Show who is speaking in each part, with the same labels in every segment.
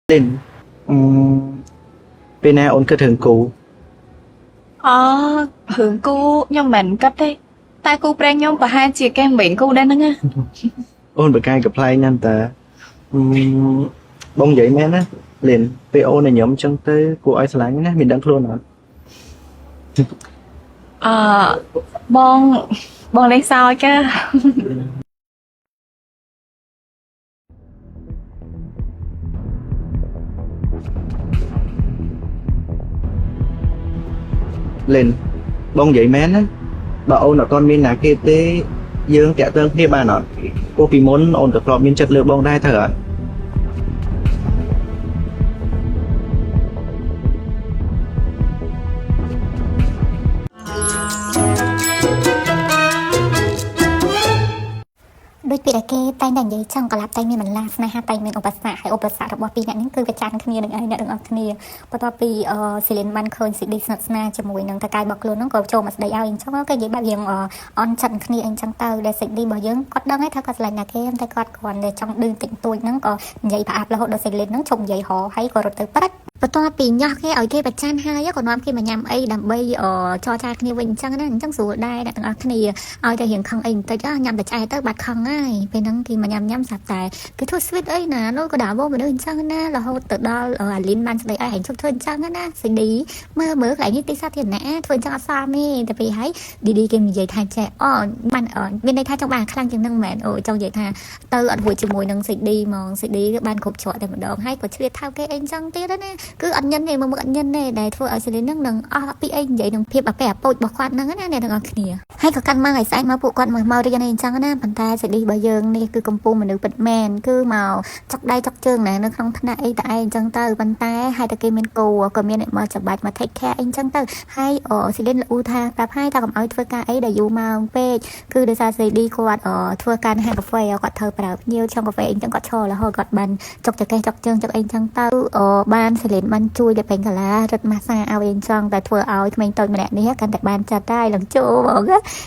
Speaker 1: Lên bên nào ôn kết hưởng cũ
Speaker 2: Hưởng cô nhưng mình cấp đi tai cô preng nhom và hai chị kem biển cô đang nâng á.
Speaker 1: ôn bậc hai gặp lại nhanh ta bông giấy men á liền PO này nhóm trong tới của ai lánh á mình đang luôn hả
Speaker 2: Ờ bon bon lên sao chứ.
Speaker 1: lên bông giấy men á bà ôn là con miên nà kia tế dương kẻ tương kia bà nó cô vì muốn ôn được lọ miên chất lượng bông đai thở
Speaker 3: Đôi khi là cái tay này vậy trong còn làm tay mình làm này ha tay mình ốp sạ hay ốp sạរបស់ពីអ្នកនេះគឺវាចានគ្នានឹងឯអ្នកទាំងអស់គ្នាបន្ទាប់ពីស៊ីលីនបានឃើញសេចក្តីស្និទ្ធស្នាលជាមួយនឹងតកាយរបស់ខ្លួនហ្នឹងក៏ចូលមកស្ដីឲ្យអញ្ចឹងគេនិយាយបែបយើងអន់ចិត្តគ្នាអញ្ចឹងទៅដែលសេចក្តីរបស់យើងគាត់ដឹងហើយថាគាត់ស្រឡាញ់អ្នកគេតែគាត់គ្រាន់តែចង់ឌឺតិចតួចហ្នឹងក៏និយាយប្រអាប់រហូតដល់សេចក្តីហ្នឹងជុំនិយាយហោហើយក៏រត់ទៅប្រាច់បន្ទាប់ពីញ៉ោះគេឲ្យគេប្រច័ណ្ឌហើយក៏នាំគេមកញ៉ាំអីដើម្បីចរចាគ្នាវិញអញ្ចឹងណាអញ្ចឹងស្រួលដែរអ្នកទាំងអស់គ្នាឲ្យតែរៀងខឹងអីបន្តិចញ៉ាំតែឆ្អែតទៅបាត់ខឹងហើយពេលហ្នឹងគេមកញ៉ាំស្រាប់តែគេធ្វើស្វីតអីណានោះក៏ដាក់មកមនុស្សអញ្ចឹងណារហូតទៅដល់អាលីនបានស្ដីឲ្យឯងជប់ធ្វើអញ្ចឹងណាសេឌីមើលកន្លែងនេះទីសាធារណៈធ្វើអញ្ចឹងអត់សមទេតែពេលហើយឌីគេនិយាយថាចេះបានមានន័យថាចង់បានខ្លាំងជាងនឹងមែនចង់និយាយថាទៅអត់រួចជាមួយនឹងសេឌីហ្មងសេឌីក៏បានគ្រប់ច្រកតែម្ដងហើយក៏ឆ្លៀតថៅគេអីអញ្ចឹងទៀតណាគឺអត់ញ៉ិនទេមកអត់ញ៉ិនទេដែលធ្វើឲ្យសេលីននឹងអស់ពីអីនិយាយនឹងភាពអាប៉ែអាពូចរបស់គាត់ហ្នឹងណាអ្នកទាំងអស់គ្នាហើយក៏កាន់មកឲ្យស្អែកមកពួកគាត់មករៀនអីអញ្ចឹងណាប៉ុន្តែសេឌីរបស់យើងនេះគឺកំពុងមនុស្សពិតមែនគឺមកចុកដៃចុកជើងណានៅក្នុងថ្នាក់អីតែឯងអញ្ចឹងទៅប៉ុន្តែហើយតែគេមានគោក៏មានអ្នកមកចាំបាច់មក take care អីអញ្ចឹងទៅហើយសេលីនលូថាប្រាប់ហើយថាកុំឲ្យធ្វើការអីដែលយូរម៉ោងពេកគឺដោយសារសេឌីគាត់ធ្វើការហាងកាហ្វេគាត់ធ្វើប្រើភ្ញៀវtrongកាហ្វេអីអញ្ចឹងគាត់ឈររហូតគាត់បានចុកចកេះចុកជើងចុកអីអញ្ចឹងទៅបានសេលីនបានជួយតែពេញកាឡារត់ម៉ាសាឲ្យអញ្ចឹងតែធ្វើឲ្យក្មេងតូចម្នាក់នេះកាន់តែបានចាត់ដែរឡើងចូលហ្មង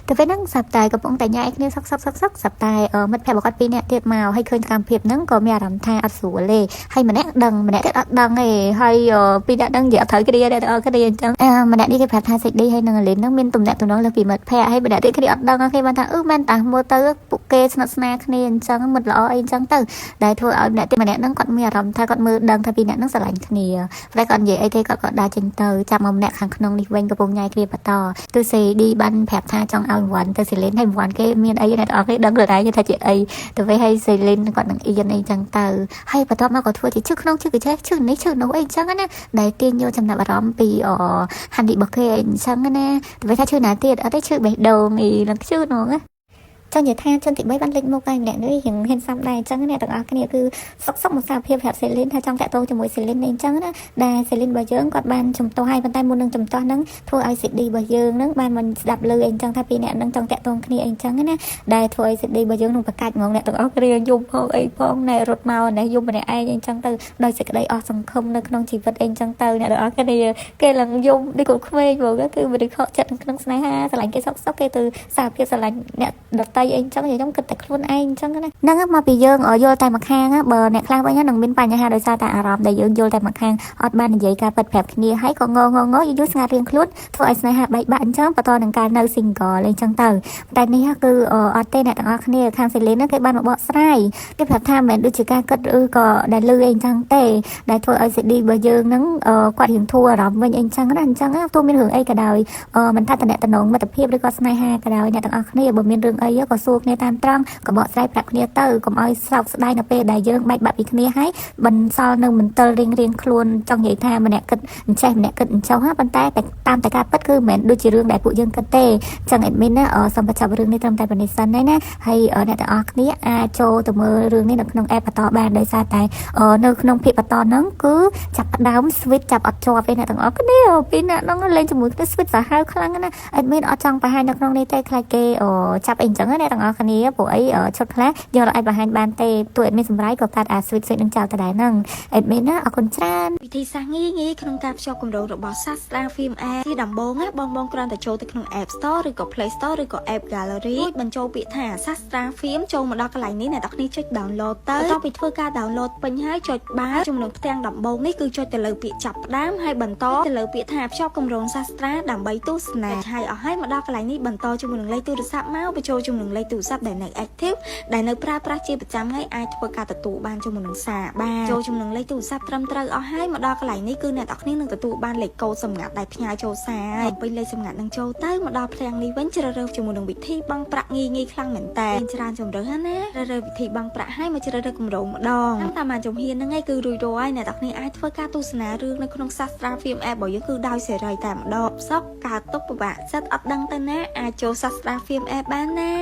Speaker 3: តែពេលហ្នឹងស្រាប់តែកំពុងតែញ៉ៃគ្នាសក់ស្រាប់តែមិត្តភក្តិរបស់គាត់ពីរនាក់ទៀតមកហើយឃើញសកម្មភាពហ្នឹងក៏មានអារម្មណ៍ថាអត់ស្រួលទេហើយម្នាក់ដឹងម្នាក់ទៀតអត់ដឹងទេហើយពីរនាក់ដឹងនិយាយអត់ត្រូវគ្នាដែរគ្នាអញ្ចឹងម្នាក់នេះគេប្រាប់ថាសេចក្តីហើយនឹងលេនហ្នឹងមានទំនាក់ទំនងលើពីមិត្តភក្តិហើយម្នាក់ទៀតគ្នាអត់ដឹងគេបានថាមែនតាមើលទៅពួកគេស្និទ្ធស្នាលគ្នាអញ្ចឹងមិត្តល្អអីអញ្ចឹងទៅដែលធ្វើឲ្យម្នាក់ទៀតម្នាក់ហ្នឹងគាត់មានអារម្មណ៍ថាគាត់មើលដឹងថាពីរនាក់ហ្នឹងស្រឡាញ់គ្នាតែគាត់និយាយអីទេគាត់ក៏ដើរចេញទៅចាប់មកម្នាក់ខាងក្នុងនេះវិញកំពុងញ៉ៃគ្នាបន្តគឺសេឌីបានប្រាប់ថាចង់ឲ្យរង្វាន់ទៅសេលីនហើយរង្វាន់គេមានអីអ្នកនរគេដឹងខ្លួនឯងថាជាអីទៅវិញហើយសេលីនគាត់នឹងអៀនអីចឹងទៅហើយបន្ទាប់មកក៏ធ្វើជាឈឺក្នុងឈឺកញ្ឆេះឈឺនេះឈឺនោះអីចឹងណាដែលទាញយកចំណាប់អារម្មណ៍ពីហាន់ឌីរបស់គេអីចឹងណាទៅវិញថាឈឺណាទៀតអត់ទេឈឺបេះដូងអីនឹងឈឺនោះណាចង់និយាយថាជនទី3បានលេចមុខហើយម្នាក់នេះរៀងហ៊ានសាំដែរអញ្ចឹងអ្នកទាំងអស់គ្នាគឺសុកមកសារភាពប្រាប់សេលីនថាចង់តាក់ទងជាមួយសេលីននេះអញ្ចឹងណាដែលសេលីនរបស់យើងគាត់បានជំទាស់ហើយប៉ុន្តែមុននឹងជំទាស់ហ្នឹងធ្វើឲ្យសេឌីរបស់យើងហ្នឹងបានមិនស្ដាប់ឮអីអញ្ចឹងថាពីអ្នកហ្នឹងចង់តាក់ទងគ្នាអីអញ្ចឹងណាដែលធ្វើឲ្យសេឌីរបស់យើងនឹងប្រកាច់ហ្មងអ្នកទាំងអស់គ្នាយំផងអីផងណែរត់មកណែយំម្នាក់ឯងអីអញ្ចឹងទៅដោយសេចក្តីអស់សង្ឃឹមនៅក្នុងជីវិតអីអញ្ចឹងទៅអ្នកទាំងអស់គ្នាគេឡើងយំដូចកូនក្មេងហ្មងគឺមនុស្សខកចិត្តក្នុងស្នេហាស្រឡាញ់គេសុកគេទៅសារភាពស្រឡាញ់អ្នកដតីអីអញ្ចឹងខ្ញុំគិតតែខ្លួនឯងអញ្ចឹងណាហ្នឹងមកពីយើងយល់តែម្ខាងបើអ្នកខ្លះវិញនឹងមានបញ្ហាដោយសារតែអារម្មណ៍ដែលយើងយល់តែម្ខាងអត់បាននិយាយការពិតប្រាប់គ្នាហើយក៏ងយូរស្ងាត់រៀងខ្លួនធ្វើឲ្យស្នេហាបែកបាក់អញ្ចឹងបន្តនឹងការនៅ single អីចឹងទៅតែនេះគឺអត់ទេអ្នកទាំងអស់គ្នាខាងសេលីនគេបានមកបកស្រាយគេប្រាប់ថាមិនដូចជាការគិតឬក៏ដែលលឺអីអញ្ចឹងទេដែលធ្វើឲ្យសេឌីរបស់យើងហ្នឹងគាត់រៀងធូរអារម្មណ៍វិញអីចឹងណាអញ្ចឹងទោះមានរឿងអីក៏ដោយមិនថាតំណងមិត្តភាពឬក៏ស្នេហាក៏ដោយអ្នកទាំងអស់គ្នាបើមានរឿងអីក៏សួរគ្នាតាមត្រង់ក៏បកស្រាយប្រាប់គ្នាទៅកុំឲ្យសោកស្ដាយនៅពេលដែលយើងបែកបាក់ពីគ្នាហើយបន្សល់នៅមន្ទិលរៀងខ្លួនចង់និយាយថាម្នាក់គិតអញ្ចេះម្នាក់គិតអញ្ចោះប៉ុន្តែតាមតែការពិតគឺមិនមែនដូចជារឿងដែលពួកយើងគិតទេចឹងអេដមីនណាសូមបញ្ចប់រឿងនេះត្រឹមតែប៉ុណ្្នេះសិនណាហើយអ្នកទាំងអស់គ្នាអាចចូលទៅមើលរឿងនេះនៅក្នុង app បន្តបានដោយសារតែនៅក្នុងភាគបន្តហ្នឹងគឺចាប់ផ្ដើម switch ចាប់អត់ជាប់ទេអ្នកទាំងអស់គ្នាពីអ្នកហ្នឹងលេងជាមួយគ្នា switch សាហាវខ្លាំងណាអេដមីនអត់ចង់បង្ហាញនៅក្នុងនេះទេខ្លាចគេចាប់អីអញ្ចឹងណា អ្នកទាំងអស់គ្នាព្រោះអីឈុតខ្លះយកឲ្យបង្ហាញបានទេទោះអត់មានសម្រាប់ក៏កាត់អា switch នឹងចោលតែដែរហ្នឹងអត់មានណាអរគុណច្រើន
Speaker 4: វិធីសាស្ត្រងាយៗក្នុងការភ្ជាប់គម្រោងរបស់សាស្ត្រា Film App ជាដំបូងណាបងគ្រាន់តែចូលទៅក្នុង App Store ឬក៏ Play Store ឬក៏ App Gallery រួចបញ្ចូលពាក្យថាសាស្ត្រា Film ចូលមកដល់កន្លែងនេះអ្នកនរគ្នាចុច download ទៅបន្ទាប់ពីធ្វើការ download ពេញហើយចុចបាល់ចំណុចផ្ទាំងដំបូងនេះគឺចុចទៅលើពាក្យចាប់ផ្ដើមហើយបន្តទៅលើពាក្យថាភ្ជាប់គម្រោងសាស្ត្រាដើម្បីទស្សនាហើយអស់ហើយមកដល់កន្លែងនេះបន្តជាមួយនឹងលេខទូរស័ព្ទមកបញ្ចូលជាមួយនឹងលេខទូរស័ព្ទដែលនៅ active ដែលនៅប្រើប្រាស់ជាប្រចាំថ្ងៃអាចធ្វើការទទួលបានជាមួយនឹងសារបានចូលជាមួយនឹងលេខទូរស័ព្ទត្រឹមត្រូវអស់ហើយមកដល់កន្លែងនេះគឺអ្នកនរគ្នានឹងទទួលបានលេខកូដសម្ងាត់ដែលផ្ញើចូលសារពេញលេខសម្ងាត់នឹងចូលទៅមកដល់ភ្លាំងនេះវិញជ្រើសរើសជាមួយនឹងវិធីបង់ប្រាក់ងាយៗខ្លាំងមែនតើមានច្រើនជម្រើសណាជ្រើសរើសវិធីបង់ប្រាក់ហើយមកជ្រើសរើសគម្រោងម្ដងតាមតាមជំហានហ្នឹងឯងគឺរួចរាល់ហើយអ្នកនរគ្នាអាចធ្វើការទស្សនារឿងនៅក្នុងសាស្ត្រា Film App របស់យើងគឺដោយសេរីតែម្ដងសក់កើតទុកពិបាកសិតអត់ដឹងទៅណាអាចចូលសាស្ត្រា Film App បានណា